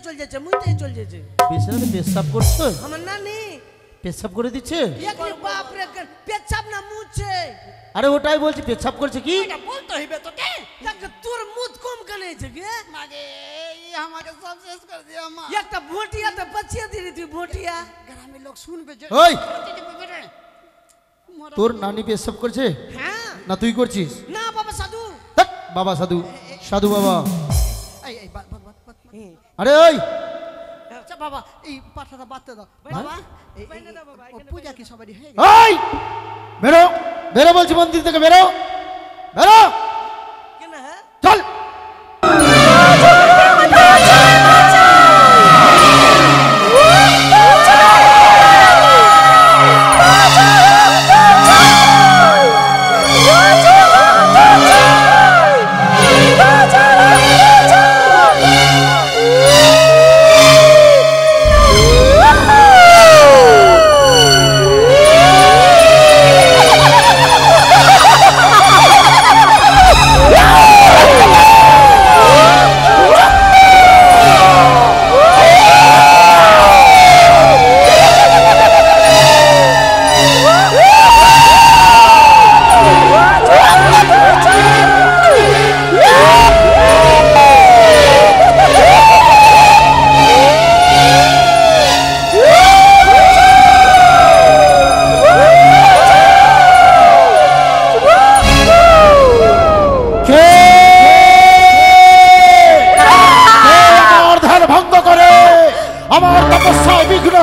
চল যাচ্ছে মুইটাই চল যাচ্ছে বিছানাতে পেশাব করছো আমার নানি পেশাব করে দিচ্ছে বাপ রে পেছাব না মুছে আরে ওটাই বলছি পেশাব করছে কি এটা বলতে হইবে তোকে তোর মুখ কম কেন হয়েছে গে মাগে আমাকে সব শেষ করে দিয়া মা একটা ভোটিয়া তো বাঁচিয়ে দিলি তুই ভোটিয়া গ্রামের লোক শুনবে যে ওই তোর নানি পেশাব করছে হ্যাঁ না তুই করছিস না বাবা সাধু ধ্যাৎ, বাবা সাধু সাধু বাবা এই আরে ওই আচ্ছা বাবা এই পাঠাটা বাঁধতে দাও বাবা পূজা কি সবারই হয়ে গেছে ওই বেরো বেরো বলছি মন্দির থেকে বেরো বেরো কেন হ্যাঁ চল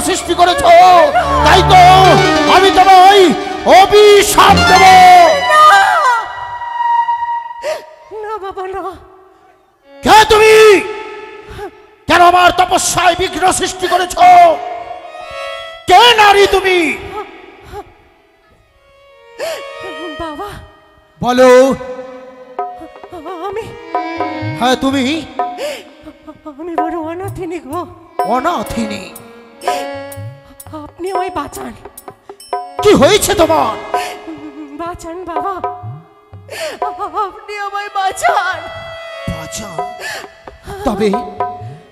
সৃষ্টি করেছো তাই তো আমি তোমায় অভিশাপ দেব না বাবা না কে তুমি কেন আমার তপস্যায় বিঘ্ন সৃষ্টি করেছো কে নারী তুমি বাবা বলো আমি হ্যাঁ তুমি আমি বড় অনাথিনী গো অনাথিনী আপনি আমায় বাঁচান কি হয়েছে তোমার বাঁচান বাবা আপনি আমায় বাঁচান বাঁচাও তবে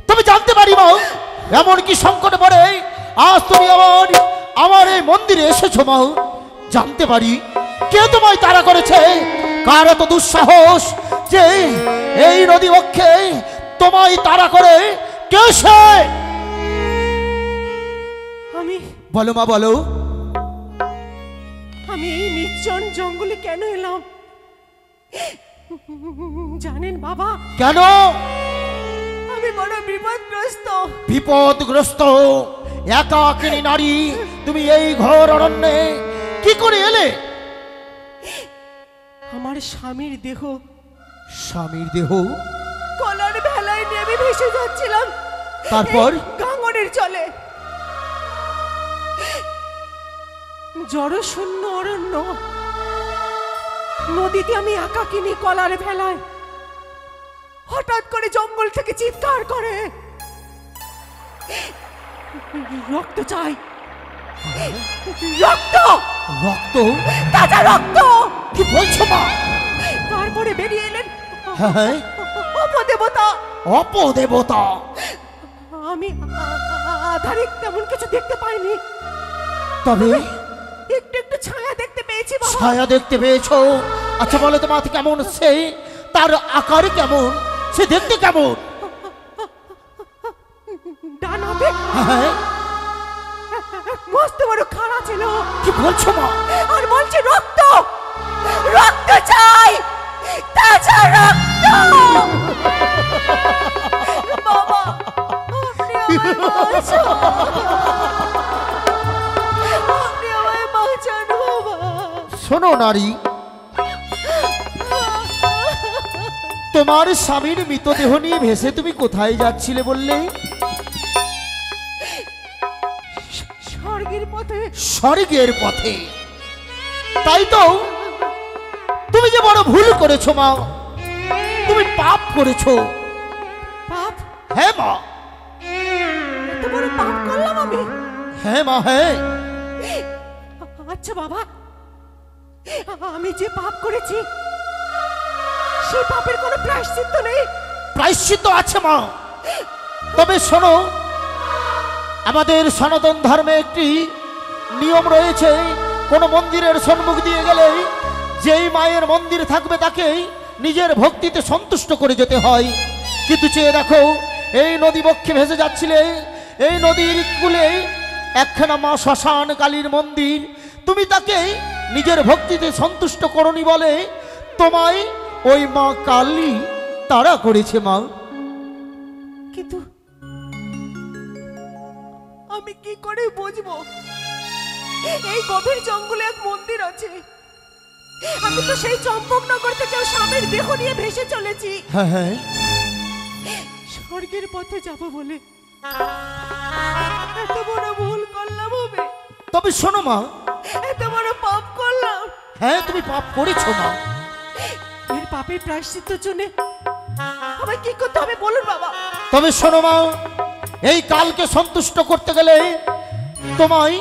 তবে জানতে পারি মা এমন কি সংকটে পড়ে আজ তুমি আমার এই মন্দিরে এসেছো মা জানতে পারি কে তোমায় তাড়া করেছে কার এত দুঃসাহস যে এই নদী বক্ষে তোমায় তাড়া করে কে সে আমি বলো মা বলো আমি এই নির্জন জঙ্গলে কেন এলাম জানেন বাবা কেন আমি বড় বিপদগ্রস্ত বিপদগ্রস্ত একাকিনী নারী তুমি এই ঘোর অরণ্যে কি করে এলে আমার স্বামীর দেহ স্বামীর দেহ কলার ভেলায় নিয়ে আমি ভেসে যাচ্ছিলাম তারপর গাঙ্গনের জলে জড়শূন্য অরণ্য নদীতে আমি একাকিনী কলার ভেলায় হঠাৎ করে জঙ্গল থেকে চিৎকার করে রক্ত চাই রক্ত রক্ত তাজা রক্ত কি বলছো মা তারপরে বেরিয়ে এলেন হ্যাঁ অপদেবতা অপদেবতা আমি আধারে তেমন কিছু দেখতে পাইনি তবে একটু একটু ছায়া দেখতে পেয়েছি বাবা ছায়া দেখতে পেয়েছো আচ্ছা বলো তো মাথা কেমন সে তার আকার কেমন সে দেখতে কেমন ডান হাতে হ্যাঁ মস্ত বড় খাড়া ছিল কি বলছো মা আর বলছে রক্ত রক্ত চাই তাজা রক্ত বাবা আপনি আমায় বাঁচান আপনি আমায় বাঁচান বাবা শোনো নারী তোমার স্বামীর মৃতদেহ নিয়ে ভেসে তুমি কোথায় যাচ্ছিলে বললে স্বর্গের পথে স্বর্গের পথে তাই তো তুমি যে বড় ভুল করেছো মা তুমি পাপ করেছো পাপ হ্যাঁ মা এত বড় পাপ করলাম আমি হ্যাঁ মা হ্যাঁ আচ্ছা বাবা আমি যে পাপ করেছি সেই পাপের কোনো প্রায়শ্চিত্ত নেই প্রায়শ্চিত্ত আছে মা তবে শোনো, আমাদের সনাতন ধর্মে একটি নিয়ম রয়েছে, কোনো মন্দিরের সম্মুখ দিয়ে গেলে যেই মায়ের মন্দির থাকবে তাকে নিজের ভক্তিতে সন্তুষ্ট করে যেতে হয়। কিন্তু চেয়ে দেখো, এই নদী বক্ষে ভেসে যাচ্ছিলে, এই নদীর কূলে একখানা মা শ্মশান কালীর মন্দির, তুমি তাকে নিজের ভক্তিতে সন্তুষ্ট করনি বলে তোমায় ওই মা কালী তাড়া করেছে মা। কিন্তু আমি কি করে বুঝবো এই গভীর জঙ্গলে এক মন্দির আছে? আমি তো সেই চম্পকনগর থেকে স্বামীর দেহ নিয়ে ভেসে চলেছি হ্যাঁ হ্যাঁ, স্বর্গের পথে যাব বলে। এত বড় ভুল করলাম হবে? তবে শোনো মা, এত বড় পাপ করলাম। হ্যাঁ তুমি পাপ করেছো মা। এর পাপের প্রায়শ্চিত্তের জন্য আমায় কি করতে হবে বলুন বাবা। তবে শোনো মা, এই কালকে সন্তুষ্ট করতে গেলে তোমায়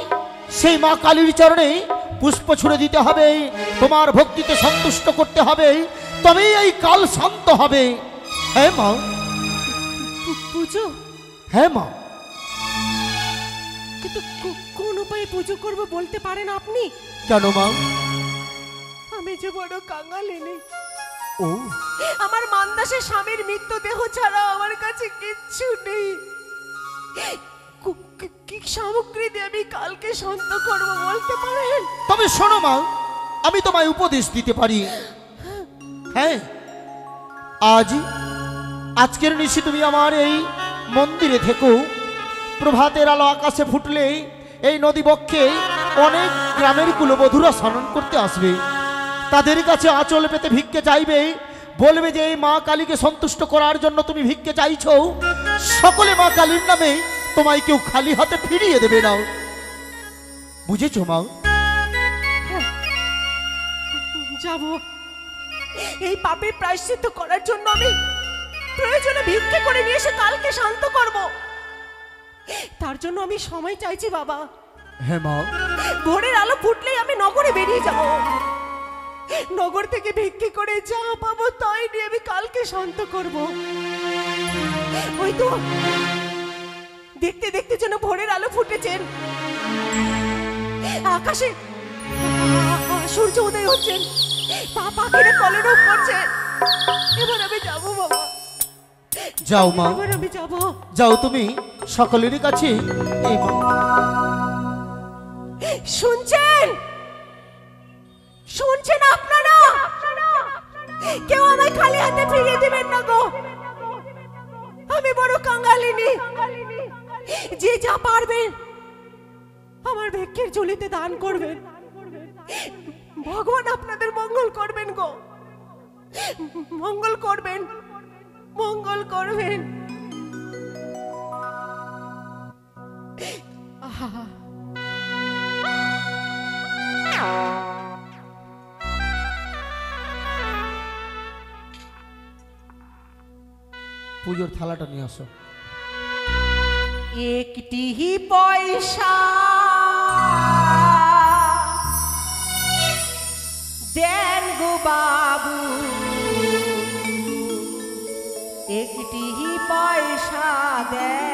সেই মা কালীর চরণে পুষ্প ছুঁড়ে দিতে হবে, তোমার ভক্তিতে সন্তুষ্ট করতে হবে, তবেই এই কাল শান্ত হবে। হ্যাঁ মা, পুজো? হ্যাঁ মা। কিন্তু কোন উপায়ে পুজো করব বলতে পারেন আপনি? কেন মা? আমি যে বড় কাঙালিনী। ও, আমার মান্দাসের স্বামীর মৃত্যুদেহ ছাড়া আমার কাছে কিচ্ছু নেই। কি সামগ্রী দিয়ে আমি কালকে শান্ত করব বলতে পারেন? তবে শোনো মা, আমি তোমায় উপদেশ দিতে পারি। হ্যাঁ, আজকের নিশি তুমি আমার এই মন্দিরে থেকো। প্রভাতের আলো আকাশে ফুটলে এই নদী বক্ষে অনেক গ্রামের কুলবধূরা স্নান করতে আসবে, তাদের কাছে আঁচল পেতে ভিক্ষে চাইবে, বলবে যে এই মা কালীকে সন্তুষ্ট করার জন্য তুমি ভিক্ষে চাইছো। সকলে মা কালীর নামে তোমায় কেউ খালি হাতে ফিরিয়ে দেবে না, বুঝেছো মা? যাব, এই পাপের প্রায়শ্চিত্ত করার জন্য আমি প্রয়োজনে ভিক্ষে করে নিয়ে এসে কালকে শান্ত করব। তার জন্য আমি সময় চাইছি বাবা। হ্যাঁ মা। ভোরের আলো ফুটলেই আমি নগরে বেরিয়ে যাব। নগর থেকে ভিক্ষে করে যা পাবো তাই নিয়ে আমি কালকে শান্ত করব। ওই তো দেখতে দেখতে যেন ভোরের আলো ফুটেছেন, আকাশে সূর্য উদয় হচ্ছেন, পাখিরা কলরব করছে। এবার আমি যাবো বাবা। যাও মা, এবার আমি যাবো। যাও তুমি সকলেরই কাছে। এই মা, শুনছেন? শুনছেন আপনারা? কেউ আমায় খালি হাতে ফিরিয়ে দিবেন না গো। আমি বড় কাঙালিনী। যে যা পারবেন আমার ভিক্ষের ঝুলিতে দান করবেন। ভগবান আপনাদের মঙ্গল করবেন গো, মঙ্গল করবেন, মঙ্গল করবেন। আহা, পুজোর থালাটা নিয়ে আসো। একটি পয়সা দেন গো বাবু, একটি পয়সা দেন।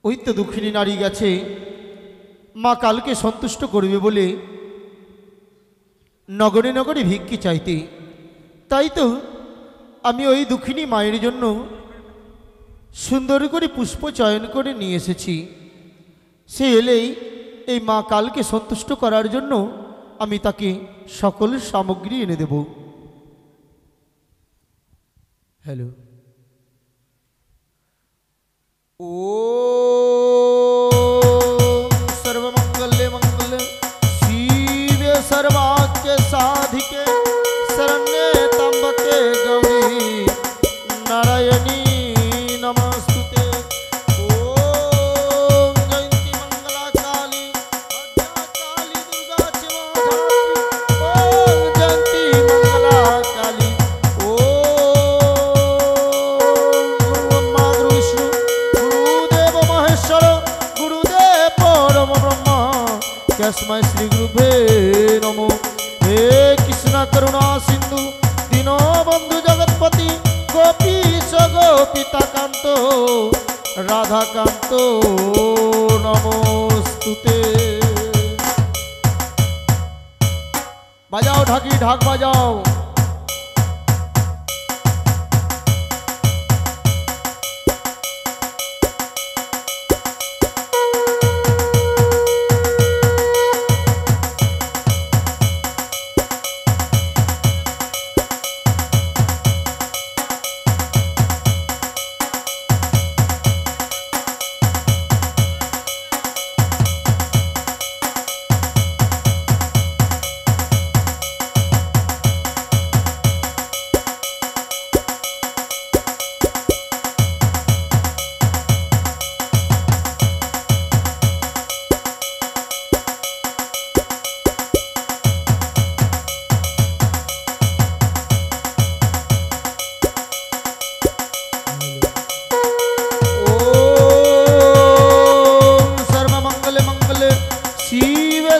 ওই তো দুঃখিনী নারী গেছে মা কালকে সন্তুষ্ট করবে বলে নগরে নগরে ভিক্ষি চাইতে। তাই তো আমি ওই দুঃখিনী মায়ের জন্য সুন্দর করে পুষ্প চয়ন করে নিয়ে এসেছি। সে এলেই এই মা কালকে সন্তুষ্ট করার জন্য আমি তাকে সকল সামগ্রী এনে দেব। হ্যালো, ও सर्वमंगल्य मंगल शिवे सर्वाक्य साधिके शरण्ये त्र्यंबके गौरी नारायणी नमस्तुते। ओम जयंती मंगला काली भद्रा काली दुर्गा क्षमा धात्री। ओम जयंती मंगला काली। ओम गुरु विष्णु गुरुदेव महेश्वर गुरुदेव परम ब्रह्म तस्मै श्री गुरुभे नमो। हे कृष्ण करुणा सिंधु दीनबंधु जगतपति गोपीश गोपिता कांत राधा कांत नमोस्तुते। बजाओ ढाकी ढाक बजाओ।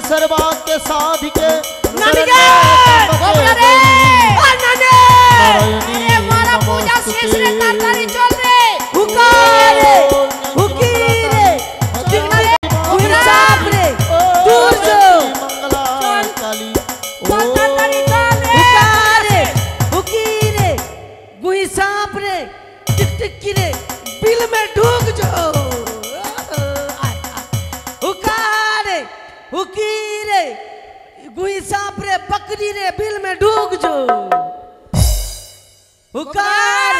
सर्वाक्य साधिके नानिके गोबरा रे ओ नानी अरे मारा पूजा शेष रे तारी चल रे हुका रे हुकी रे दिखना रे हिसाब रे दूर जो मंगला काली। तारी चल रे हुका रे हुकी रे गुई सांप रे टिक टिक की रे बिल में ढूक जो हुका रे हुकी रे गुई सांप रे बकरी रे बिल में ढूक जो हुकार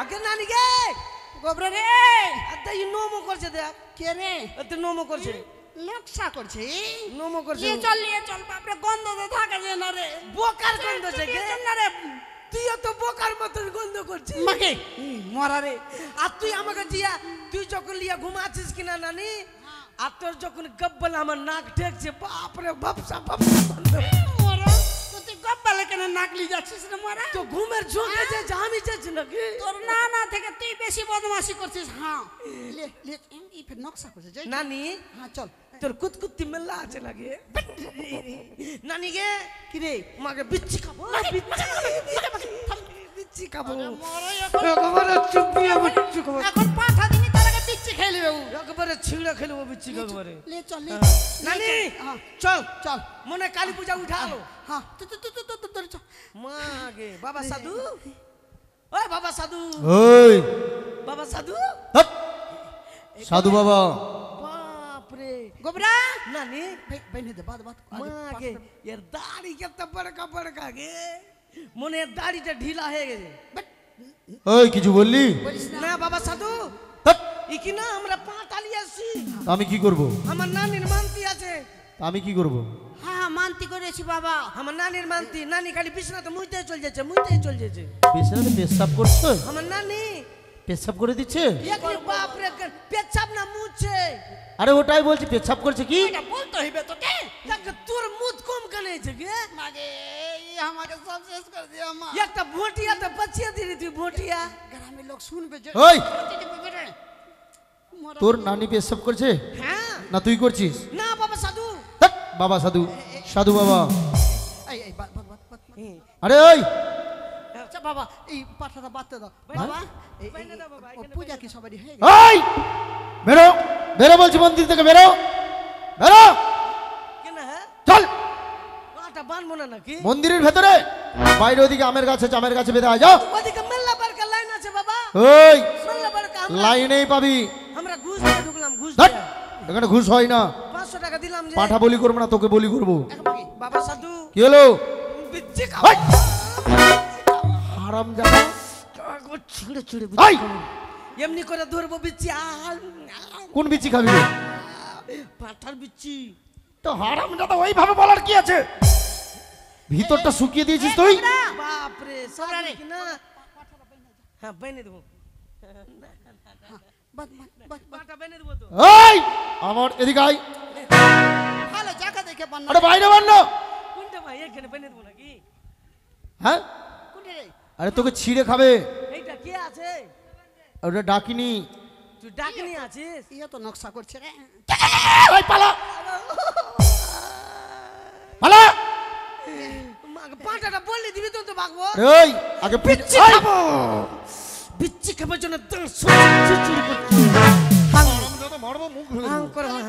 आगे नानी गे গোবরা রে আতে ই নোমো করছে দেখ কে রে আতে নোমো করছে নকশা করছে নোমো করছে নিয়ে চল বাপরে গন্ধ তো থাকে যে না রে বোকার গন্ধ আছে কে না রে তুই তো বোকার মতন গন্ধ করছিস মাকে মরা রে আর তুই আমাকে জিয়া তুই যখন লিয়া ঘুমাচ্ছিস কিনা নানি আর তোর যখন গব্বল আমার নাক ঠেকছে বাপ রে বাপসা বাপসা গন্ধ মরা তুই গব্বালে কেন নাকলি যাচ্ছিস রে মরা তো ঘুমের ঝোঁকে যে আমি যাচ্ছি নাকি তোর না থেকে তুই বেশি বদমাশি করছিস হ্যাঁ লে লে এই ফের নকশা করছে যাই নানি হ্যাঁ চল তোর কুতকুতি মেলা আছে লাগে নানি গে কি রে মাকে বিচ্ছি খাবো বিচ্ছি খাবো একবারে চুপিয়ে বিচ্ছি খাবো এখন পাঠা দিনি তার আগে বিচ্ছি খেয়ে নেবে একবারে ছিঁড়ে খেলবো বিচ্ছি একবারে লে চল লে নানি হ্যাঁ চল চল মনে কালী পূজা উঠালো হ্যাঁ তুই চল মাগে বাবা সাধু ওই বাবা সাধু ওই বাবা সাধু হট! সাধু বাবা বাপ রে গোবরা নানি বাইনে দে বাদ বাদ মাগে এর দাড়ি কত বড়কা বড়কা গে মনে এর দাড়িটা ঢিলা হয়ে গেছে ওই কিছু বললি? বলিস না না বাবা সাধু হট! ইকি না আমরা পাঁটালি আসছি আমি কি করব? আমার নানির মানতি আছে আমি কি করব? হ্যাঁ মানতি করেছি বাবা আমার নানির মানতি নানি খালি বিছনাতে মুইতেই চল যাচ্ছে বিছানাতে পেশাব করছো? আমার নানি পেশাব করে দিচ্ছে? একলি বাপ রে পেছাব না মুছে আরে ওটাই বলছি পেশাব করছে কি? এটা বলতে হইবে তোকে দেখ তোর মুখ কম কেন হয়েছে গে মাগে এই আমাকে সব শেষ করে দিয়া মা একটা ভোটিয়াতে বাঁচিয়ে দিলি তুই ভোটিয়া গ্রামের লোক শুনবে যে ওই মরা তোর নানি পেশাব করছে হ্যাঁ না তুই করছিস? না বাবা সাধু হট! বাবা সাধু সাধু বাবা এই বাদ বাদ বাদ বাদ আরে ওই আচ্ছা বাবা এই পাঠাটা বাদতে দাও বাবা এই বাইনে দাও বাবা, ও এখানে পূজা কি সবারই হয়ে গেছে ওই বেরো বেরো বলছি মন্দির থেকে বেরো বেরো কেন হ্যাঁ চল পাটা বানবো না নাকি মন্দিরের ভেতরে বাইরে ওদিকে আমের গাছ আছে আমের গাছে বেঁধে আয় যাও ওদিকে মেল্লা পার্কা লাইন আছে বাবা ওই মেল্লা পার্কা লাইনেই পাবি আমরা ঘুষ দিয়ে ঢুকলাম ঘুষ ধ্যাৎ, দিয়ে এখানে ঘুষ হয় না 500 টাকা দিলাম যে পাঠা বলি করবো না তোকে বলি করবো বাবা সাধু কি হলো বিচ্ছি হাই! হারাম জাদা খাও ছিড়ে ছিড়ে হাই! এমনি করে ধরবো বিচ্ছি কোন বিচি খাবি রে? পাঠার বিচ্ছি তো হারাম জাদা ওইভাবে বলার কি আছে ভিতরটা শুকিয়ে দিয়েছিস তুই বাপ রে সারা কি না হ্যাঁ বাইনে দেবো পাটা বাইনে দেবো তো এই আমার এদিকে আয় ভালো জায়গা দেখে বান্না আরে বাইরে বান্নো কোনটা ভাই এখানে বাইনে দেবো নাকি হ্যাঁ কোনটা রে আরে তোকে ছিঁড়ে খাবে এইটা কে আছে ওটা ডাকিনি তুই ডাকনি আছিস ইয়া তো নকশা করছে রে এই পালা পালা পাটাটা বললি দিবি তো ভাগবো এই আগে বিচ্ছি এই! খাবো বিচ্ছি খাবার জন্য চুরি করছি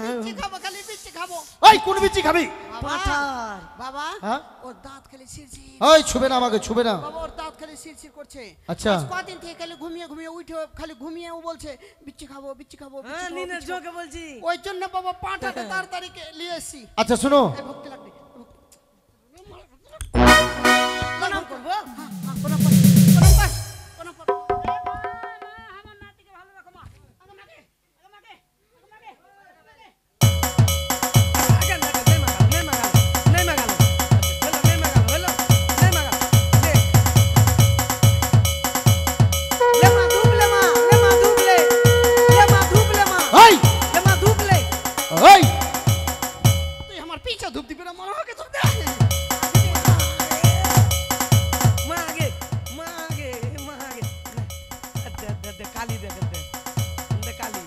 বিচ্ছি খাবো খালি বিচ্ছি খাবো এই কোন বিচি খাবি পাঠার বাবা হ্যাঁ ওর দাঁত খালি শিরশির এই ছুবে না আমাকে ছুবে না বাবা ওর দাঁত খালি শিরশির করছে আচ্ছা। আজ কদিন থেকে খালি ঘুমিয়ে ঘুমিয়ে উঠে খালি ঘুমিয়ে ও বলছে বিচ্ছি খাবো বিচ্ছি খাবো হ্যাঁ নিনের জোকে বলছি ওই জন্য বাবা পাঠাটা তাড়াতাড়ি নিয়ে এসেছি আচ্ছা শুনো এই ভক্তি লাগবে প্রণাম করবো প্রণাম কর প্রণাম কর প্রণাম কর আমার নাতিকে ভালো রাখো মা আমাকে এই এই তুই আমার পিছে ধূপ দিবি না মনে হয় ধূপ দে কালি দে কালি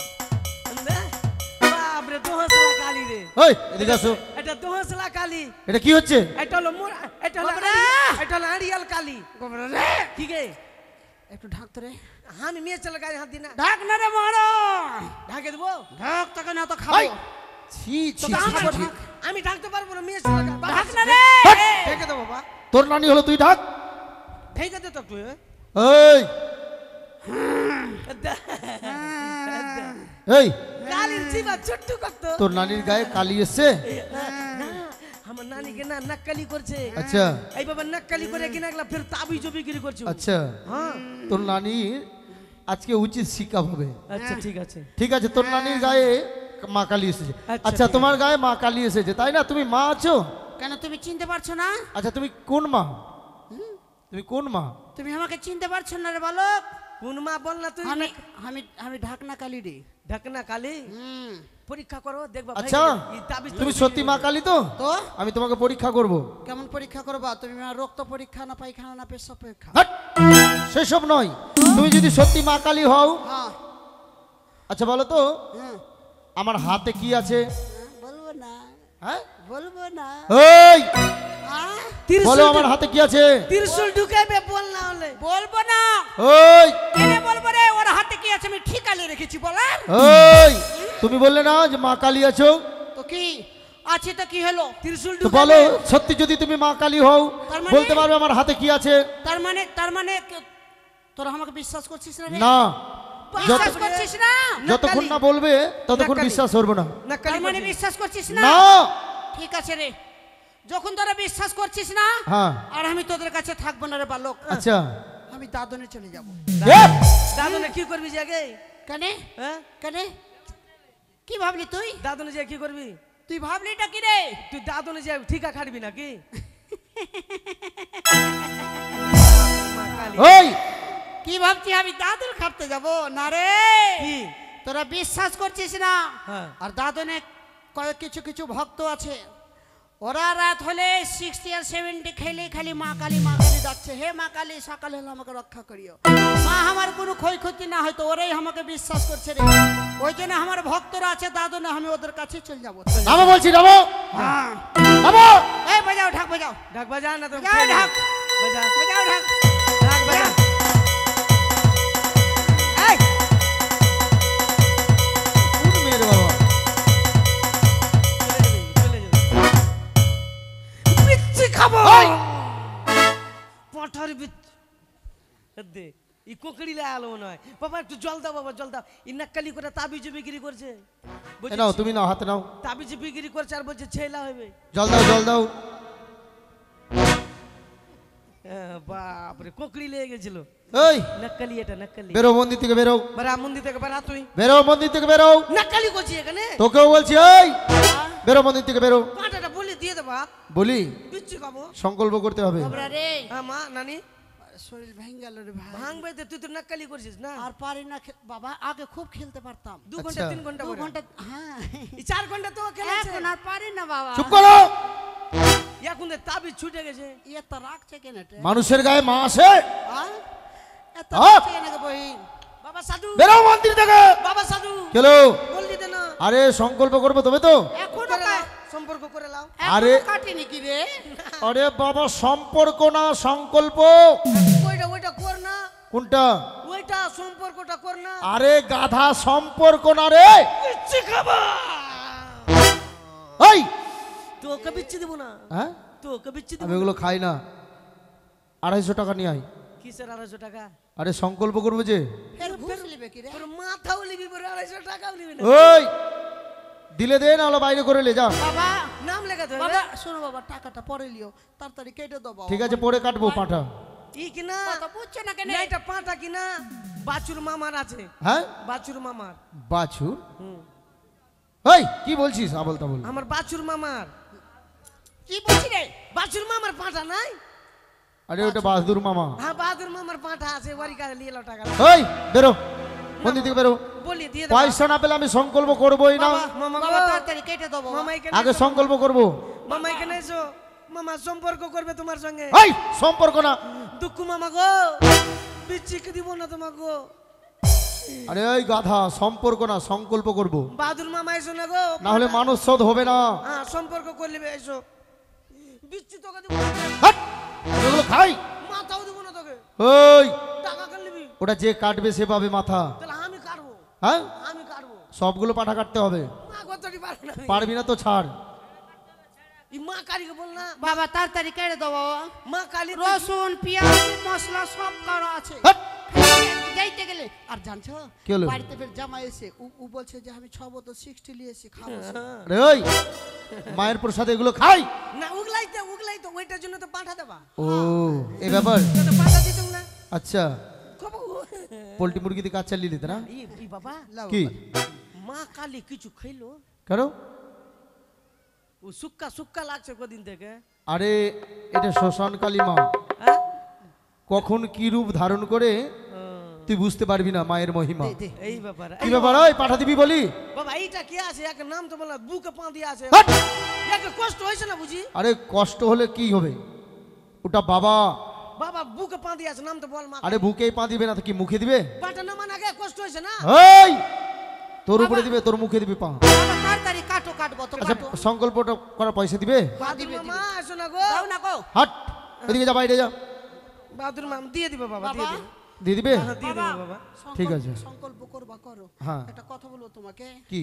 বাপরে দোহসলা কালি রে এই এদিকে আসো এটা দোহসলা কালি এটা কি হচ্ছে এটা হলো আড়িয়াল কালি কি গে একটু ঢাকতে রে আমি মেয়ে চলে গায়ে হাত দি না ঢাক না রে মারো ঢাকে দেবো ঢাক তোকে না তো এই! খাবো ছি ছি তোকে ছি, ছি। আমি ঢাকতে পারবো না মেয়ে চলে ঢাক না রে ঢেকে দে বাবা তোর নানি হলো তুই ঢাক ঢেকে দে তো তুই এই এই কালির জিবা ছোট্টু কত তোর নানির গায়ে কালি এসছে আমার নানিকে না নাককালি করছে আচ্ছা এই বাবা নাককালি করে কিনা গেলা ফের তাবিজ বিক্রি করছে আচ্ছা হ্যাঁ তোর নানির আজকে উচিত শিক্ষা হবে আচ্ছা ঠিক আছে ঠিক আছে তোর নানির গায়ে মা কালী এসেছে আচ্ছা, আচ্ছা ঠিক তোমার গায়ে মা কালী এসেছে তাই না তুমি মা আছো কেন তুমি চিনতে পারছো না আচ্ছা তুমি কোন মা তুমি কোন মা তুমি আমাকে চিনতে পারছো না রে বালক কোন মা বল না তুই আমি আমি আমি ঢাকনা কালি রে ঢাকনা কালি পরীক্ষা করো দেখবা আচ্ছা তুমি সত্যি মা কালী তো তো আমি তোমাকে পরীক্ষা করব কেমন পরীক্ষা করবা তুমি রক্ত পরীক্ষা না পায়খানা না পেশাব পরীক্ষা হাট! সেসব নয় তুমি যদি সত্যি মা কালী হও হ্যাঁ আচ্ছা বলো তো হ্যাঁ আমার হাতে কি আছে বলবো না হ্যাঁ বলবো না এই বলো ত্রিশূল আমার হাতে কি আছে ত্রিশূল ঢুকাবে বল না হলে বলবো না ওই কেন বলবো রে ওর হাতে কি আছে আমি ঠিকালে রেখেছি বলার ওই তুমি বললে না যে মা কালী আছো তো কি আছে তো কি হলো ত্রিশূল তো বলো সত্যি যদি তুমি মা কালী হও তার মানে? বলতে পারবে আমার হাতে কি আছে তার মানে তোরা আমাকে বিশ্বাস করছিস না রে না বিশ্বাস করছিস না যতক্ষণ না বলবে ততক্ষণ নাকালি। বিশ্বাস করবো না তার মানে বিশ্বাস করছিস না না ঠিক আছে রে যখন তোরা বিশ্বাস করছিস না হ্যাঁ আর আমি তোদের কাছে থাকবো না রে বালক আচ্ছা আমি দাদনে চলে যাব এ! দাদনে কি করবি জাগে কেন কেন কি ভাবলি তুই দাদনে যে কি করবি তুই ভাবলিটা কি রে তুই দাদনে যে ঠিকা খাটবি নাকি ওই কি ভাবছি আমি দাদন খাটতে যাব না রে কি তোরা বিশ্বাস করছিস না আর দাদনে কয়েক কিছু কিছু ভক্ত আছে ওরা রাত হলে 60 আর 70 খেলে খালি মা কালী ডাকছে হে মা কালী সকাল হলে আমাকে রক্ষা করিও মা আমার কোনো ক্ষয়ক্ষতি না হয়তো ওরাই আমাকে বিশ্বাস করছে রে ওই জন্য আমার ভক্তরা আছে দাদনে আমি ওদের কাছে চলে যাবো নামো বলছি নামো হ্যাঁ নামো এই বাজাও ঢাক বাজাও ঢাক বাজা না তো বাজাও ঢাক বাজা বাজাও ঢাক ঢাক বাজা এই কোন মেয়ের বাবা দে ই কোকড়ি লে আলো মনে হয় বাবা একটু জল দাও বাবা জল দাও ই নাক্কালি করে তাবিজ বিক্রি করছে এ নাও তুমি নাও হাতে নাও তাবিজ বিক্রি করছে আর বলছে ছেলা হবে জল দাও জল দাও বাপরে কোকড়ি লেগে গেছিল এই নাক্কালি এটা নাক্কালি বেরো মন্দির থেকে বেরো বারা মন্দির থেকে বারা তুই বেরো মন্দির থেকে বেরো নাক্কালি করছি এখানে তোকেও বলছি এই বেরো মন্দির থেকে বেরো পাটাটা বলি দিয়ে দেবা বলি বিচ্ছু খাবো সংকল্প করতে হবে বাবরা রে হ্যাঁ মা নানি শরীর ভেঙে গেল রে ভাই ভাঙবে তো তুই তো নাক্কালি করছিস না আর পারি না বাবা আগে খুব খেলতে পারতাম 2 ঘন্টা আচ্ছা। 3 ঘন্টা 2 করে ঘন্টা হ্যাঁ এই 4 ঘন্টা তো খেলেছে এখন আর পারি না বাবা চুপ করো এখন তো তাবিজ ছুটে গেছে ইয়ে তো রাখছে কেন এটা মানুষের গায়ে মা আসে এত আপ! রাখছে কেন বহিন বাবা সাধু বেরো মন্দির থেকে বাবা সাধু চলো বললি দে না আরে সংকল্প করবো তবে তো এখনো করে লাও, সম্পর্ক করে লাও আরে কাটিনি কি রে আরে বাবা সম্পর্ক না সংকল্প ওইটা কর না কোনটা ওইটা সম্পর্কটা কর না আরে গাধা সম্পর্ক না রে বিচ্ছি খাবা এই তোকে বিচ্ছি দেবো না হ্যাঁ তোকে বিচ্ছি আমি দেবো এগুলো খাই না 250 টাকা নিয়ে আয় কিসের 250 টাকা আরে সংকল্প করবো যে ফের ঘুষ লিবে কি রে তোর মাথাও লিবি পরে 250 টাকাও লিবি না ওই দিলে দে না হলে বাইরে করে লে যা বাবা নাম লেখাতে হবে বাবা শোনো বাবা টাকাটা পরে লিও তাড়াতাড়ি কেটে দাও বাবা ঠিক আছে পরে কাটবো পাঁঠা ই কিনা কথা বুঝছো না কেন না এটা পাটা কিনা বাছুর মামার আছে হ্যাঁ বাছুর মামার বাছুর হুম। এই কি বলছিস আবল তাবল আমার বাছুর মামার কি বলছি রে বাছুর মামার পাটা নাই আরে ওটা বাহাদুর মামা হ্যাঁ বাহাদুর মামার পাটা আছে ওয়ারি কাছে নিয়ে লাও টাকা ওই বেরো মন্দির থেকে বেরো বলি দিয়ে দাও পয়সা না পেলে আমি সংকল্প করবোই না মামা বাবা গো, তাড়াতাড়ি কেটে দাও বাবা মামা এখানে আগে এসো। সংকল্প করবো মামা এখানে এসো মামা সম্পর্ক করবে তোমার সঙ্গে এই সম্পর্ক না দুঃখ মামা গো বিচ্ছিকে দিব না তোমাকে গো আরে ওই গাধা সম্পর্ক না সংকল্প করব বাহাদুর মামা এসো না গো না হলে মানুষ শোধ হবে না হ্যাঁ সম্পর্ক করলে এসো বিচ্ছি তোকে দিব না। হাট! আমি এগুলো খাই মাথাও দিব না তোকে ওই টাকা কার নিবি ওটা যে কাটবে সে পাবে মাথা তাহলে আমি কাটবো হ্যাঁ আমি কাটবো সবগুলো পাঠা কাটতে হবে মা কতটি পারবো না আমি। পারবি না তো ছাড় এই মা কালীকে বল না বাবা তাড়াতাড়ি কেটে দাও বাবা মা কালী তো- রসুন পেঁয়াজ মশলা সব করা আছে হাট! যাইতে গেলে আর জানছো কি হলো? বাড়িতে ফের জামা এসে ও বলছে যে আমি 6 বোতল 60 নিয়েছি খাবো আরে ওই মায়ের প্রসাদে এগুলো খাই না উগলাই তো ওইটার জন্য তো পাঠা দেবা ও এই ব্যাপার তো পাঠা দিতাম না আচ্ছা খবর পোল্ট্রি মুরগি দিয়ে কাজ চালিয়ে দিতে না এই বাবা কি মা কালী কিছু খাইলো কেন ও সুক্কা লাগছে কদিন থেকে আরে এটা শ্মশান কালী মা হ্যাঁ কখন কি রূপ ধারণ করে তুই বুঝতে পারবি না মায়ের মহিমা এই ব্যাপার কি ব্যাপার ওই পাঠা দিবি বলি বাবা এইটা কি আছে এক নাম তো বলা বুকে পা দিয়ে আছে হাট! এক কষ্ট হয়েছে না বুঝি আরে কষ্ট হলে কি হবে ওটা বাবা বাবা বুকে পা দিয়ে আছে নাম তো বল মা আরে বুকেই পা দিবে না তো কি মুখে দিবে পাটা না মানে আগে কষ্ট হয়েছে না এই তোর উপরে দিবে তোর মুখে দিবে পা বাবা তাড়াতাড়ি কাটো তো আচ্ছা কাটো সংকল্পটা করার পয়সা দিবে বাহাদুর মামা আসো না গো দাও না গো হাট এদিকে যা বাইরে যা বাহাদুর মামা দিয়ে দিবে বাবা দিয়ে বাবা দিবে দিয়ে দিবে হ্যাঁ, দিয়ে দেবো বাবা ঠিক আছে। সংকল্প করবা করো হ্যাঁ। একটা কথা বলবো তোমাকে কি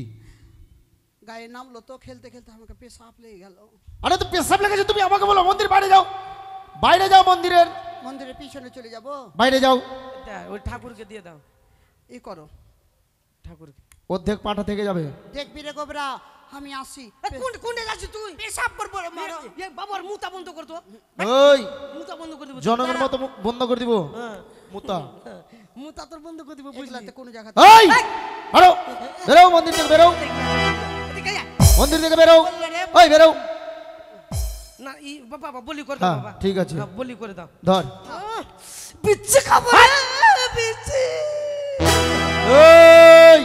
গায়ে নামলো তো খেলতে খেলতে আমাকে পেশাব লেগে গেল আরে তো পেশাব লেগেছে তুমি আমাকে বলো মন্দির বাইরে যাও মন্দিরের মন্দিরের পিছনে চলে যাব বাইরে যাও এটা ওই ঠাকুরকে দিয়ে দাও ই করো ঠাকুরকে অর্ধেক পাঠা থেকে যাবে দেখবি রে গোবরা আমি আসি কোনটা যাচ্ছিস তুই পেশাব করবো রে মারো এ বাবার মুতা বন্ধ করতো ওই মুতা বন্ধ করে দিব জনগণের মতো মুখ বন্ধ করে দিব হ্যাঁ মুতা মুতা তোর বন্ধ করে দিব বুঝলি এগুলাতে কোনো জায়গা এই বেরো বেরো মন্দির থেকে বেরো এদিকে আয়। মন্দির থেকে বেরো ওই বেরো না ই বাবা বলি করে দাও হ্যাঁ বাবা ঠিক আছে হ্যাঁ, বলি করে দাও ধর পিচ্ছে খাবো পিচ্ছে এই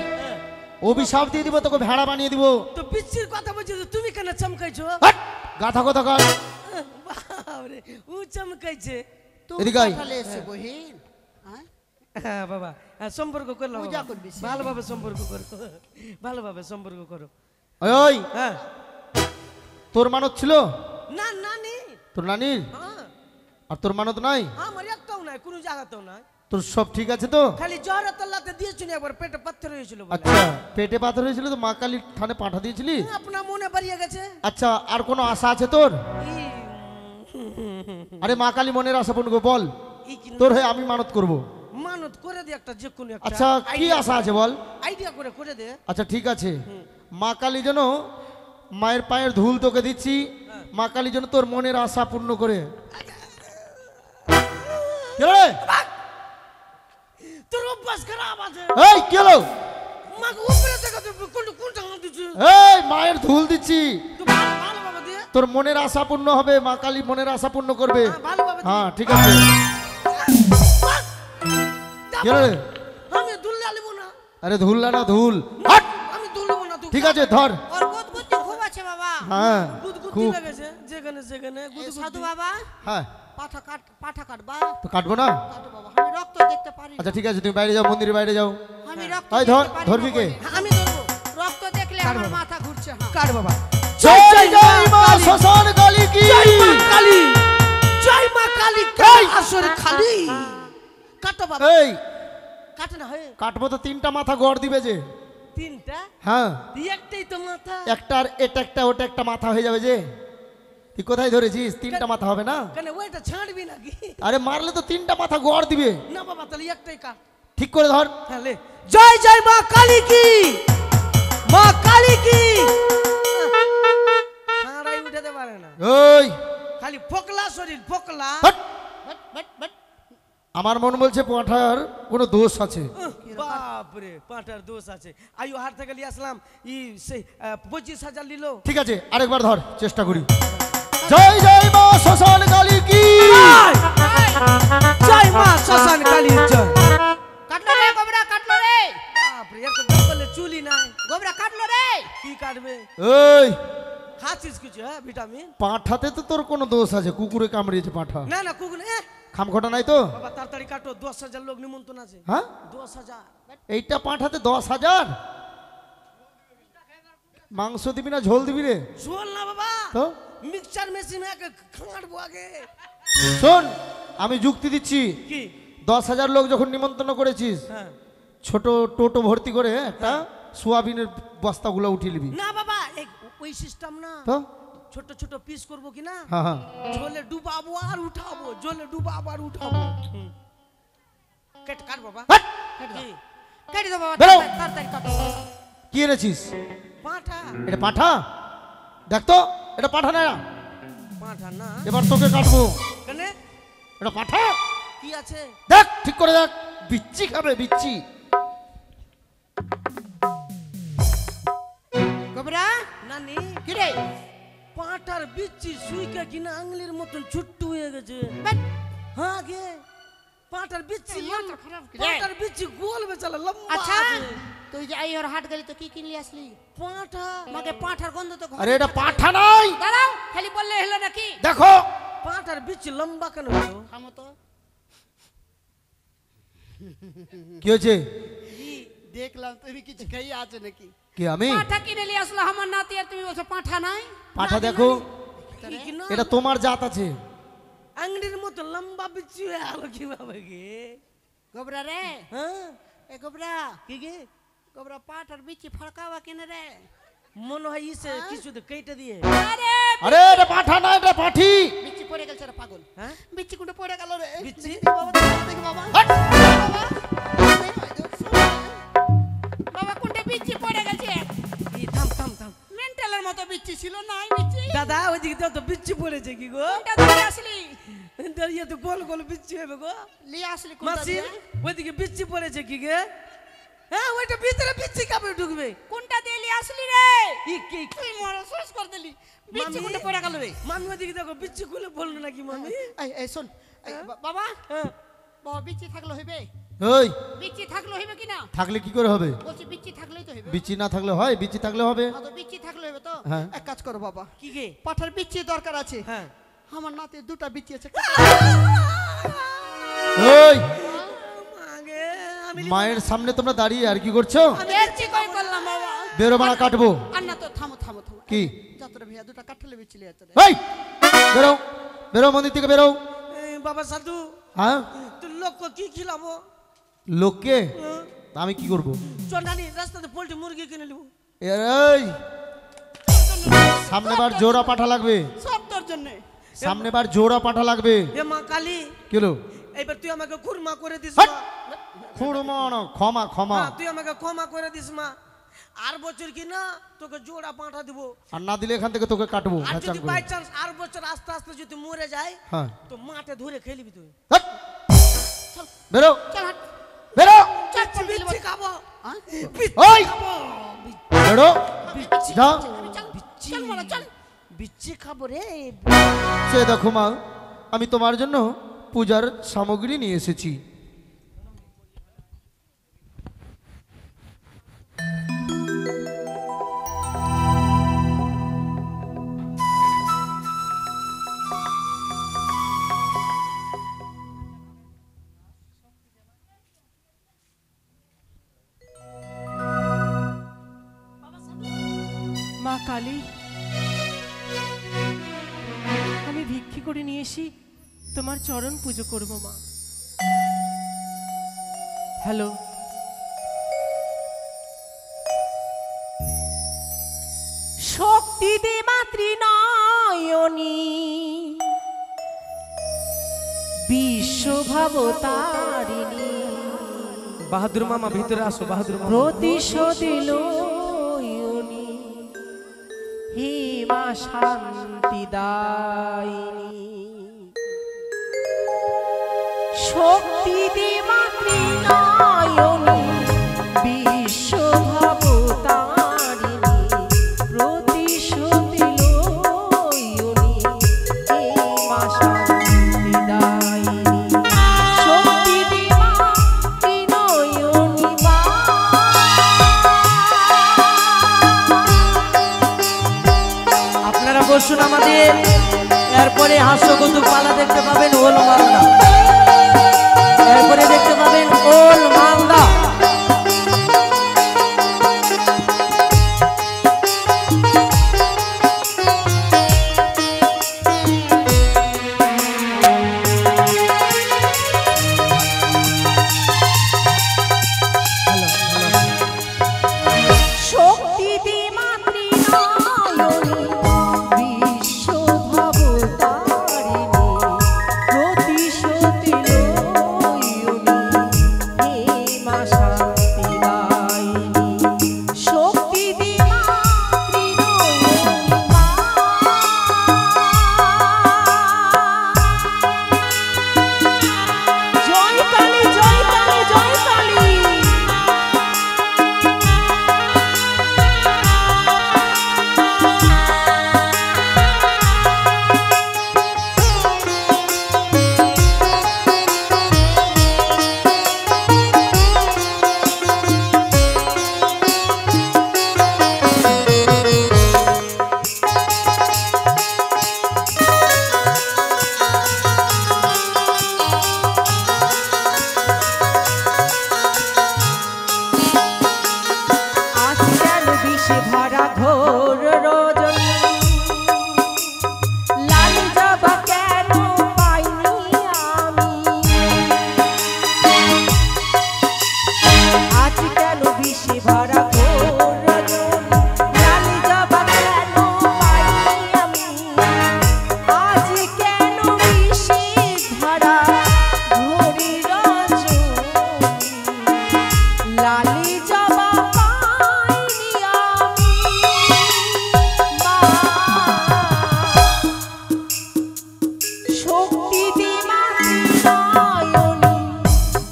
অভিশাপ দিয়ে দিব তোকে ভেড়া বানিয়ে দিব তো পিচ্ছির কথা বলছি তো তুমি কেন চমকাইছো হাট! গাথা কথা কর বাবারে ও চমকাইছে তুমি এদিকে আয়। পাঠালে এসে বহিন হ্যাঁ হ্যাঁ বাবা হ্যাঁ, সম্পর্ক করলাম পূজা করবি সে। ভালোভাবে সম্পর্ক করো ভালোভাবে সম্পর্ক করো ওই হ্যাঁ তোর মানত ছিল না নানি তোর নানির হ্যাঁ আর তোর মানত নাই আমার একটাও নাই কোনো জায়গাতেও নাই তোর সব ঠিক আছে তো খালি জ্বর তল্লাতে দিয়েছিল একবার পেটে পাথর হয়েছিল বলে আচ্ছা পেটে পাথর হয়েছিল তো মা কালীর থানে পাঠা দিয়েছিলি আপনার মনে বাড়িয়ে গেছে আচ্ছা আর কোনো আশা আছে তোর ই, আরে মা কালী মনের আশা পূর্ণ করো, বল এই কি তোর হয়ে আমি মানত করব। মানত করে দে একটা, যে কোনো একটা। আচ্ছা কি আশা আছে বল? আইডিয়া করে দে। আচ্ছা ঠিক আছে, মা কালী যেন মায়ের পায়ের ধুল তোকে দিচ্ছি, মা কালী যেন তোর মনের আশা পূর্ণ করে। কি রে? তোর অভ্যাস খারাপ আছে। এই কি হলো? মাকে উপরে দেখা তুই কোনটা হাত দিছিস? এই মায়ের ধুল দিচ্ছি, তুই ভালো বাবা দিয়ে। তোর মনের আশা পূর্ণ হবে, মা কালী মনের আশা পূর্ণ করবে। ভালো বাবা দিয়ে। হ্যাঁ ঠিক আছে। কি রে? আমি দুললে আলিব না। আরে ধুল না ধুল, হাট! আমি দুলবো না। তুই ঠিক আছে ধর। ওর গুদগুদি খুব আছে বাবা। হ্যাঁ গুদগুদি খুব। লেগেছে যেখানে সেখানে এ গুদগুদি। সাধু বাবা, হ্যাঁ পাঠা কাটবা। তো কাটবো না? কাটো বাবা, আমি রক্ত দেখতে পারি না। আচ্ছা ঠিক আছে, তুমি বাইরে যাও, মন্দিরের বাইরে যাও। আমি রক্ত এই দেখতে ধর, পারি না ধরবি কে? বলে। আমি ধরবো। রক্ত দেখলে আমার মাথা ঘুরছে। হ্যাঁ কাট বাবা। জয় জয় মা শ্মশান কালী কি! জয় মা কালী। জয় মা কালী। আসরে খালি। কাটো বাবা। এই কাটে না হয়। কাটবো তো তিনটা মাথা গড় দিবে যে। তিনটা? হ্যাঁ একটাই তো মাথা। একটার এটা একটা ওটা একটা মাথা হয়ে যাবে যে। তুই কোথায় ধরেছিস? তিনটা মাথা হবে না? কেন ওইটা ছাড়বি নাকি? আরে মারলে তো তিনটা মাথা গড় দিবে। না বাবা, তাহলে একটাই কাট। ঠিক করে ধর। তাহলে জয় জয় মা কালী কি! মা কালী কি! খাড়াই উঠাতে পারে না, ওই খালি ফোকলা শরীর, ফোকলা। হট! আমার মন বলছে পাঁঠার কোনো দোষ আছে। বাপরে, পাঁটার দোষ আছে। আয়ু হার থেকে নিয়ে আসলাম ই সেই 25,000 নিল। ঠিক আছে আরেকবার ধর, চেষ্টা করি। জয় জয় মা শ্মশান কালী কি! জয় মা শ্মশান কালীর জয়। কাটলো রে গোবরা, কাটলো রে বাপরে, এত জঙ্গলে চুলি নাই। গোবরা, কাটলো রে। কি কাটবে? ওই খাচ্ছিস কিছু? হ্যাঁ, ভিটামিন। পাঁঠাতে তো তোর কোনো দোষ আছে, কুকুরে কামড়িয়েছে পাঁঠা। না না, কুকুর। খামখটা নাই তো? বাবা তাড়াতাড়ি কাটো, 10,000 লোক নিমন্ত্রণ আছে। হ্যাঁ 10,000। এইটা পাঁঠাতে 10,000? মাংস দিবি না ঝোল দিবি রে? ঝোল না বাবা, তো মিক্সচার মেশিনে খাঁড়বো আগে। শোন, আমি যুক্তি দিচ্ছি। কি? 10,000 লোক যখন নিমন্ত্রণ করেছিস, হ্যাঁ। ছোট টোটো ভর্তি করে একটা সোয়াবিনের বস্তাগুলো উঠিয়ে নিবি। না বাবা, ওই সিস্টেম না। তো ছোট ছোট পিস করবো কি না, হ্যাঁ হ্যাঁ ঝোলে ডুবাবো আর উঠাবো, ঝোলে ডুবাবো আর উঠাবো। কাট বাবা। হাট! কি? কেটে দাও বাবা, বেরো। তাড়াতাড়ি কাটো। কি এনেছিস? পাঁঠা। এটা পাঁঠা? দেখ তো, এটা পাঁঠা না। পাঁঠা না? এবার তোকে কাটবো। কেন? এটা পাঁঠা? কি আছে? দেখ ঠিক করে দেখ, বিচ্ছি খাবে বিচ্ছি। গোবরা, নানি, কি রে? পাঁঠার বিচ্ছি সুইকা কিনা আঙুলের মতন ছোট্ট হয়ে গেছে। হ্যাঁ গে, পাঁঠার বিচ্ছি মাথা খারাপ কি রে? পাঁঠার বিচ্ছি গোল বেচালা লম্বা আচ্ছা, আছে। তুই যে আইহর হাট গেলি তো কি কিনলি আসলি? পাঁঠা। আমাকে পাঁঠার গন্ধ তো আরে এটা পাঁঠা নাই, দাঁড়াও, খালি বললে হলো নাকি? দেখো। পাঁঠার বিচ্ছি লম্বা কেন হলো? থামো তো। কি হয়েছে? দেখলাম তুমি কিছু খাইয়ে আছো নাকি? কি আমি? পাঁঠা কিনে নিয়ে আসলো আমার নাতি, আর তুমি বলছো পাঁঠা নাই? পাঁঠা দেখো, কি কি না? এটা তোমার জাত আছে। আঙুলের মতো লম্বা বিচ্ছি হয়ে আলো কিভাবে গে? গোবরা রে, হ্যাঁ, এ গোবরা, কি গে? গোবরা পাঁঠার বিচি ফড়কাওয়া কিনে রে। মনে হয় ইসে কিছু তো কেটে দিয়ে। আরে আরে এটা পাঁঠা না, এটা পাঠি। বিচি পড়ে গেছে রে পাগল। হ্যাঁ, বিচি কোনটা পড়ে গেল রে? বিচ্ছি? দেখি বাবা, দেখি বাবা। হাট! বাবা, বাবা কোনটা বিচি পড়ে গেছে? এই থাম থাম থাম। মেন্টালের মতো বিচি ছিল, নাই বিচি। দাদা ওইদিকে তো বিচ্ছি পড়েছে কি গো? কোনটা ধরে আসলি? দাঁড়িয়ে তো গোল গোল বিচ্ছি হবে গো। লিয়ে আসলি কোনটা মাসি, দিয়ে? ওইদিকে বিচ্ছি পড়েছে কি গে? হ্যাঁ, ওইটা ভিতরে বিচ্ছি কাপে ঢুকবে। কোনটা দিয়ে লিয়ে আসলি রে? কি তুই মরা শেষ করে দিলি। বিচি মামি? কোনটা পড়ে গেল রে? মামি ওইদিকে দেখো বিচ্ছি খুলে বললো নাকি মামি? এই এই শোন, এই বাবা, হ্যাঁ, বাবা বিচি থাকলে হইবে? ওই বিচি থাকলে হইবে কি না? থাকলে কি করে হবে? বলছি বিচি থাকলেই তো হইবে। বিচি না থাকলে হয়? বিচি থাকলে হবে। তো বিচি থাকলে হইবে তো? হ্যাঁ। এক কাজ করো বাবা, কি গে? পাঠার বিচি দরকার আছে। হ্যাঁ। আমার নাতে দুটা বিচি আছে। ওই মাগে, আমি মায়ের সামনে তোমরা দাঁড়িয়ে আর কি করছো? বিচি কই করলাম বাবা? বেরো মারা কাটবো। আর না তো থামো থামো থামো। কি? যাত্রা ভাইয়া দুটা কাঠলে বিচি লিয়ে আছো রে। এই বেরো, বেরো মন্দির থেকে বেরো। এই বাবা সাধু, হ্যাঁ তুই লোক কি খিলাবো? লোককে আমি কি করব? চল নানি, রাস্তাতে পোল্ট্রি মুরগি কিনে নিব। এই সামনে বার জোড়া পাঠা লাগবে, সব তোর জন্য। সামনে বার জোড়া পাঠা লাগবে। এ মা কালী, কেলো? এবার তুই আমাকে কুরমা করে দিস হাট! মা। খুড়মা না, ক্ষমা ক্ষমা। হ্যাঁ, তুই আমাকে ক্ষমা করে দিস মা। আর বছর কি না তোকে জোড়া পাঁঠা দিব। আর না দিলে এখান থেকে তোকে কাটবো আর ভেচাং যদি করে। বাই চান্স আর বছর আস্তে আস্তে যদি মরে যায় হ্যাঁ তো মাঠে ধরে খেলবি তুই। হাট! বেরো চল হাট বেরো চল চল বিচ্ছি খাবো। হ্যাঁ? ওই বেরো যা। চল বড় চল বিচ্ছি খাবো রে। সে দেখো মা, আমি তোমার জন্য পূজার সামগ্রী নিয়ে এসেছি। মা কালী, আমি ভিক্ষে করে নিয়ে এসি তোমার চরণ পুজো করব মা। হ্যালো, শক্তি দে মাতৃনয়নী বিশ্বভাবতারিণী, বাহাদুর মামা ভিতরে আসো। বাহাদুর মামা প্রতিশোধী লোয়নি হে মা শান্তিদায়িনী, শক্তি দে মাতৃনয়নী বিশ্বভাবতারিণী, প্রতিশোধী লোয়নি হে মা শান্তিদায়িনী, শক্তি দে মাতৃনয়নী মা। আপনারা বসুন আমাদের। এরপরে হাস্যকৌতুক পালা দেখতে পাবেন ওল মালদা। এরপরে দেখতে পাবেন ওল মালদা। শক্তি দে মাতৃনয়নী বিশ্বভাবতারিণী, প্রতিশোধী লোয়নি হে মা শান্তিদায়িনী, শক্তি দে মাতৃনয়নী মা। জয় কালী, জয় কালী, জয় কালী। আজ কেন বিষে ভরা ঘোর রজনী, লাল জবা কেন পাইনি আমি, আজ কেন বিষে ভরা ঘোর রজনী, লাল জবা কেন পাইনি আমি, আজ কেন বিষে ভরা ঘোর রজনী, লালি জবা পাইনি আমি মা। শক্তি দে মাতৃনয়নী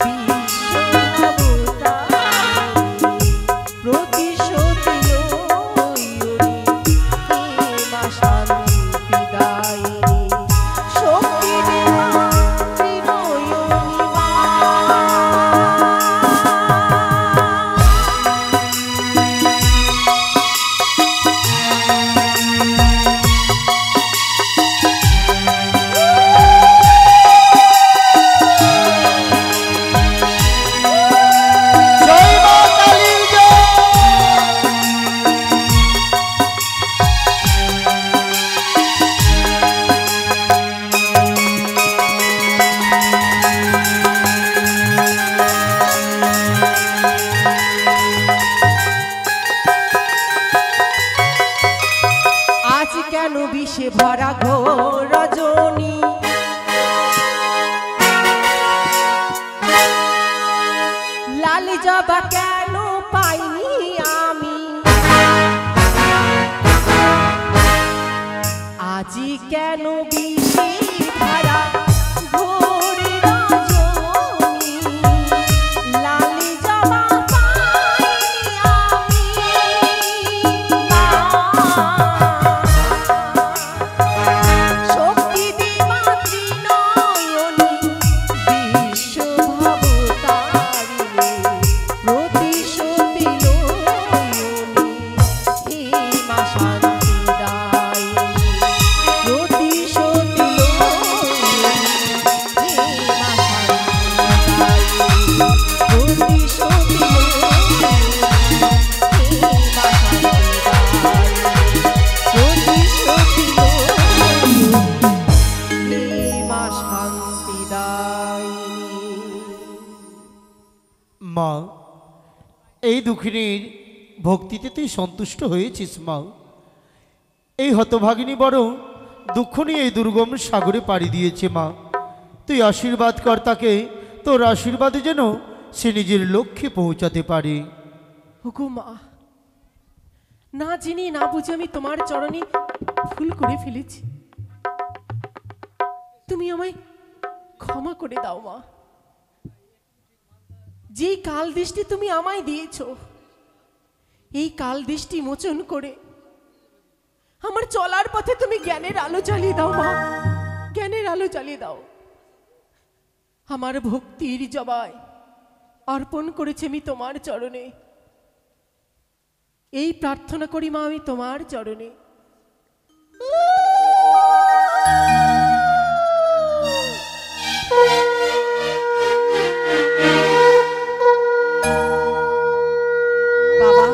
বিশ্বভাবতারিণী, প্রতিশোধী লোয়নি হে মা শান্তিদায়িনী, শক্তি দে মাতৃনয়নী মা। জয় মা কালীর জয়। আজ কেন বিষে ভরা ঘোর রজনী, যাবা কেন পাইনি আমি, আজি কেন বিষে ধারা ভোরে রজনী, লালি যাবা পাইনি আমি, শক্তি দিমাতৃ নয়নী, বিশ্বভাবতারিণী, প্রতিশোধী নয়নী, হে মা শান্তিদায়িনী, প্রতিশোধী নয়নী, হে মা শান্তিদায়িনী, প্রতিশোধী নয়নী, হে মা মা, এই দুঃখিনীর ভক্তিতে তুই সন্তুষ্ট হয়েছিস মা। এই হতভাগিনী বরং দুঃখ নিয়ে এই দুর্গম সাগরে পাড়ি দিয়েছে মা। তুই আশীর্বাদ কর তাকে, তোর আশীর্বাদে যেন সে নিজের লক্ষ্যে পৌঁছাতে পারে। ওগো মা, না জেনে না বুঝে আমি তোমার চরণে ভুল করে ফেলেছি, তুমি আমায় ক্ষমা করে দাও মা। যে কাল দৃষ্টি তুমি আমায় দিয়েছো, এই কাল দৃষ্টি মোচন করে আমার চলার পথে তুমি জ্ঞানের আলো জ্বালিয়ে দাও মা, জ্ঞানের আলো জ্বালিয়ে দাও। আমার ভক্তির জবায় অর্পণ করেছি আমি তোমার চরণে, এই প্রার্থনা করি মা আমি তোমার চরণে। বাবা,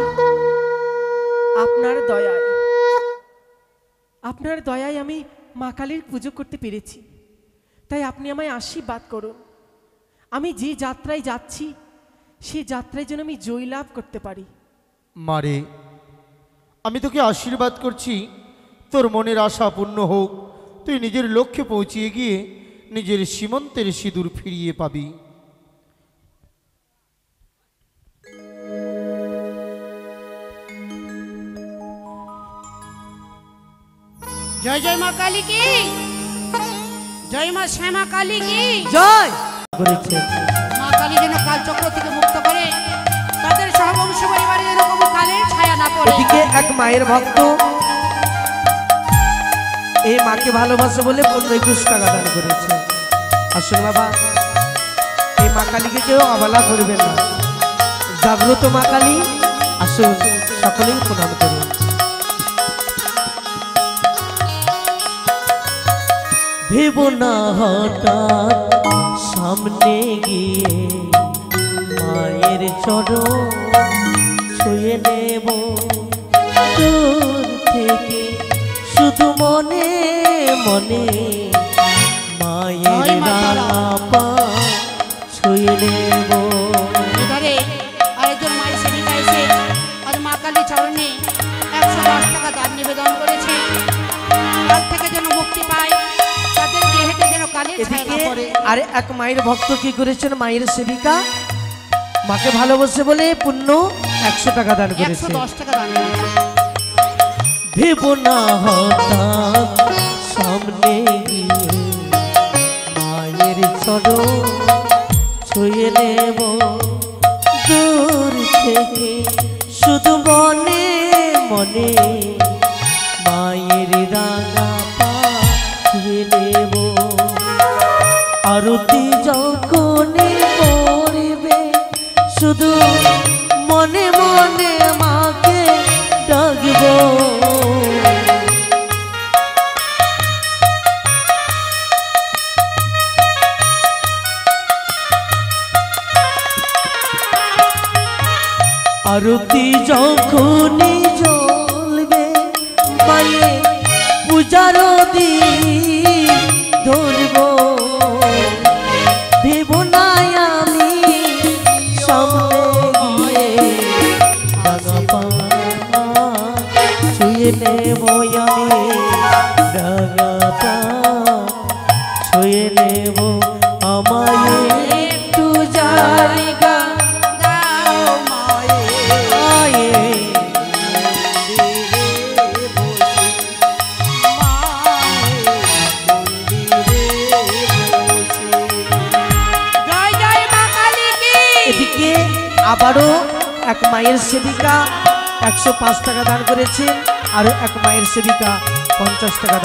আপনার দয়ায় আমি মা কালীর পুজো করতে পেরেছি, তাই আপনি আমায় আশীর্বাদ করুন। আমি যে যাত্রায় যাচ্ছি সেই যাত্রায় যেন আমি জয় লাভ করতে পারি। মারে, আমি তোকে আশীর্বাদ করছি, তোর মনের আশা পূর্ণ হোক, তুই নিজের লক্ষ্যে পৌঁছিয়ে গিয়ে নিজের সীমন্তের সিঁদুর ফিরিয়ে পাবি। জয় জয় মা কালী কি জয়, মা শ্যামা কালী কি জয় করেছে। মা কালী যেন কাল চক্র থেকে মুক্ত করে তাদের সহবংশ পরিবারে যেন কোনো কালের ছায়া না পড়ে। এদিকে এক মায়ের ভক্ত এই মাকে ভালোবাসে বলে 15-21 টাকা দান করেছে। আসুন বাবা, এই মা কালীকে কেউ অবহেলা করবেন না। জাগ্রত মা কালী, আসুন সকলেই প্রণাম করুন। ভেব না হঠাৎ সামনে গিয়ে মায়ের চরণ ছুঁয়ে নেব, দূর থেকে শুধু মনে মনে মায়ের রাঙা পা ছুঁয়ে নেব। এধারে আরেকজন মায়ের সেবিকা এসে আজ মা কালী চরণে 110 টাকা দান নিবেদন করেছে। তার থেকে যেন মুক্তি পায়, তাদের দেহেতে যেন কালের ছায়া না এদিকে পড়ে। আরে এক মায়ের ভক্ত কি করেছেন, মায়ের সেবিকা মাকে ভালোবাসে বলে পুণ্য 100 টাকা দান করেছে। 110 টাকা দান করেছে। ভেব না হঠাৎ সামনে গিয়ে মায়ের চরণ ছুঁয়ে নেব, দূর থেকে শুধু মনে মনে মায়ের রাঙা পা ছুঁয়ে নেব। আরতি যখনই করবে শুধু মনে মনে মাকে ডাকবো। আরতি যখনই জ্বলবে মায়ে পূজার দিন ধরব, ভেব নাই আমি সামনে গিয়ে রাঙা পা ছুঁয়ে নেব, আমি রাঙা পা ছুঁয়ে নেব। আমায় একটু জায়গা এদিকে আবারও এক মায়ের সেবিকা 105 টাকা দান করেছেন, আর এক মায়ের সেবিকা 50 টাকা দান